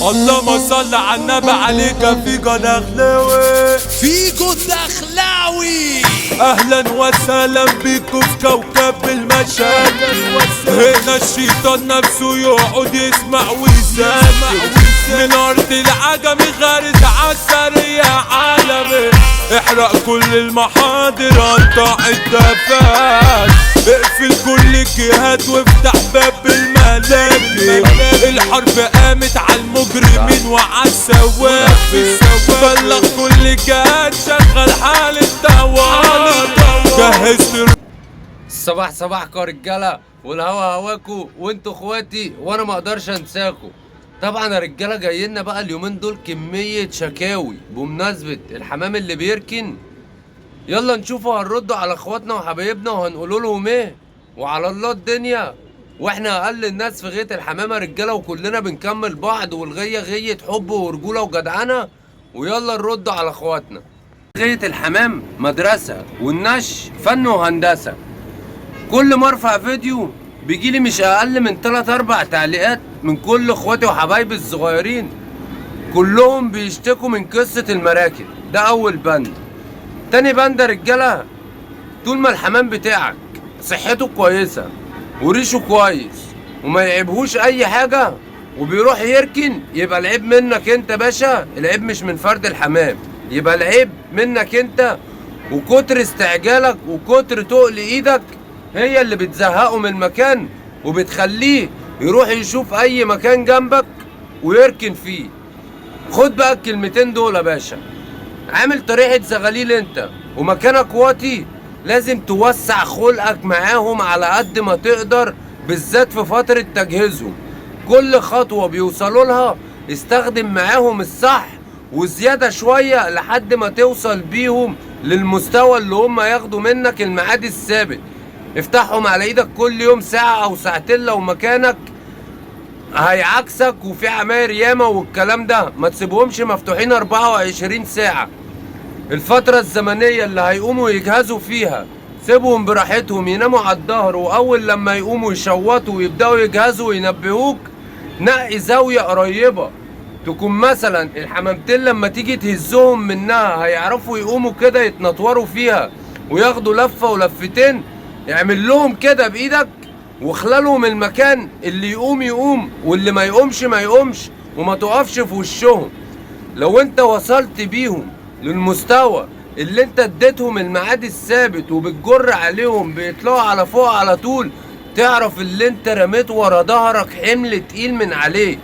اللهم صل على النبي عليك فيجو دخلاوي. فيجو الدخلاوي اهلا وسهلا بيكم في كوكب المشاكل. هنا الشيطان نفسه يقعد يسمع ويسامع من ارض العجم غارز عالسريع عالمي. احرق كل المحاضر قطع الدفات، اقفل كل الجهات وافتح باب الملاجئ. الحرب قامت على المجرمين وعلى السوافي، بلغ كل الجهات شغل حال الدوار. جهزت صباحكم يا رجاله، والهوا هواكوا وانتوا اخواتي وانا ما اقدرش انساكوا. طبعا يا رجاله جاي لنا بقى اليومين دول كميه شكاوي بمناسبه الحمام اللي بيركن. يلا نشوفوا هنردوا على اخواتنا وحبايبنا وهنقولوا لهم ايه، وعلى الله الدنيا. واحنا اقل الناس في غايه الحمام يا رجاله، وكلنا بنكمل بعض، والغيه غيه حب ورجوله وجدعنه. ويلا نردوا على اخواتنا. غايه الحمام مدرسه والنش فن وهندسه. كل ما ارفع فيديو بيجيلي مش اقل من 3-4 تعليقات من كل اخواتي وحبايبي الصغيرين، كلهم بيشتكوا من قصة المراكب. ده اول بند. تاني بند يا رجالة، طول ما الحمام بتاعك صحته كويسة وريشه كويس وما يعيبهوش اي حاجة وبيروح يركن، يبقى العيب منك انت باشا، العيب مش من فرد الحمام، يبقى العيب منك انت. وكتر استعجالك وكتر تقل ايدك هي اللي بتزهقه من المكان وبتخليه يروح يشوف اي مكان جنبك ويركن فيه. خد بقى الكلمتين دول يا باشا. عامل طريقة زغاليل انت ومكانك واطي، لازم توسع خلقك معاهم على قد ما تقدر، بالذات في فترة تجهيزهم. كل خطوة بيوصلوا لها استخدم معاهم الصح وزيادة شوية لحد ما توصل بيهم للمستوى اللي هم ياخدوا منك الميعاد الثابت. افتحهم على ايدك كل يوم ساعة او ساعتين لو مكانك هيعكسك وفي عماير ياما والكلام ده. ما تسيبهمش مفتوحين 24 ساعة. الفترة الزمنية اللي هيقوموا يجهزوا فيها سيبهم براحتهم يناموا على الظهر، واول لما يقوموا يشوطوا ويبدأوا يجهزوا وينبهوك نقي زاوية قريبة تكون مثلا الحمامتين لما تيجي تهزهم منها هيعرفوا يقوموا كده يتنطوروا فيها وياخدوا لفة ولفتين. اعمل لهم كده بايدك وخلالهم المكان، اللي يقوم يقوم واللي ما يقومش ما يقومش، وما تقفش في وشهم. لو انت وصلت بيهم للمستوى اللي انت اديتهم الميعاد الثابت وبتجر عليهم بيطلعوا على فوق على طول، تعرف اللي انت رميت ورا ظهرك حمل تقيل من عليك.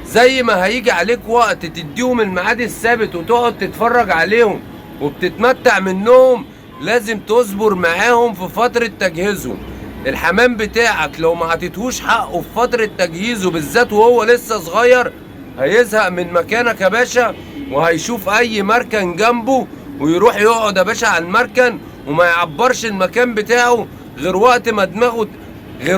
زي ما هيجي عليك وقت تديهم الميعاد الثابت وتقعد تتفرج عليهم وبتتمتع منهم، لازم تصبر معاهم في فترة تجهيزهم. الحمام بتاعك لو ما عطيتهوش حقه في فترة تجهيزه بالذات وهو لسه صغير هيزهق من مكانك يا باشا، وهيشوف اي مركن جنبه ويروح يقعد يا باشا على المركن وما يعبرش المكان بتاعه غير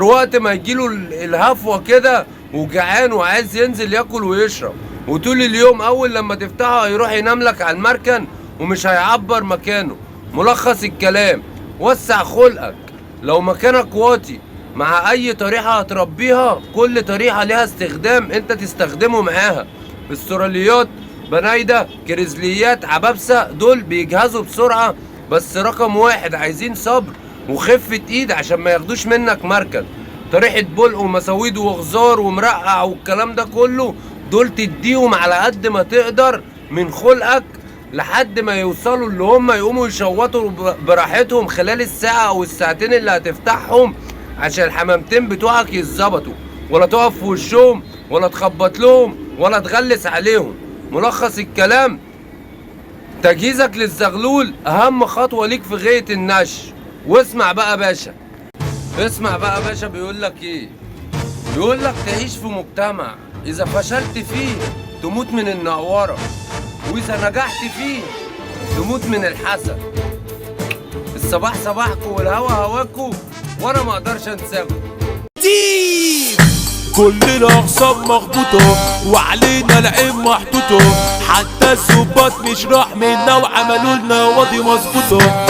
وقت ما يجيله الهفوة كده وجعان وعايز ينزل ياكل ويشرب. وطول اليوم اول لما تفتحه هيروح ينام لك على المركن ومش هيعبر مكانه. ملخص الكلام، وسع خلقك. لو مكانك واطي مع اي طريحة هتربيها، كل طريحة ليها استخدام انت تستخدمه معاها. استراليات، بنايدة، كريزليات، عبابسة، دول بيجهزوا بسرعة، بس رقم واحد عايزين صبر وخفة ايد عشان ما ياخدوش منك مركز. طريحة بلق ومساويد وغزار ومرقع والكلام ده كله، دول تديهم على قد ما تقدر من خلقك لحد ما يوصلوا اللي هم يقوموا يشوطوا براحتهم خلال الساعة او الساعتين اللي هتفتحهم، عشان الحمامتين بتوعك يتظبطوا، ولا تقف في وشهم ولا تخبط لهم ولا تغلس عليهم. ملخص الكلام، تجهيزك للزغلول اهم خطوة ليك في غاية النش. واسمع بقى باشا، بيقول لك ايه؟ بيقول لك تعيش في مجتمع اذا فشلت فيه تموت من النعورة، واذا نجحت فيه تموت من الحسد. الصباح صباحكم والهوا هواكم وانا ما اقدرش انساكم. كل الاقسام مخبوطه وعلينا العين محطوطه، حتى الظباط مش راح منا وعملوا لنا واضي مظبوطه.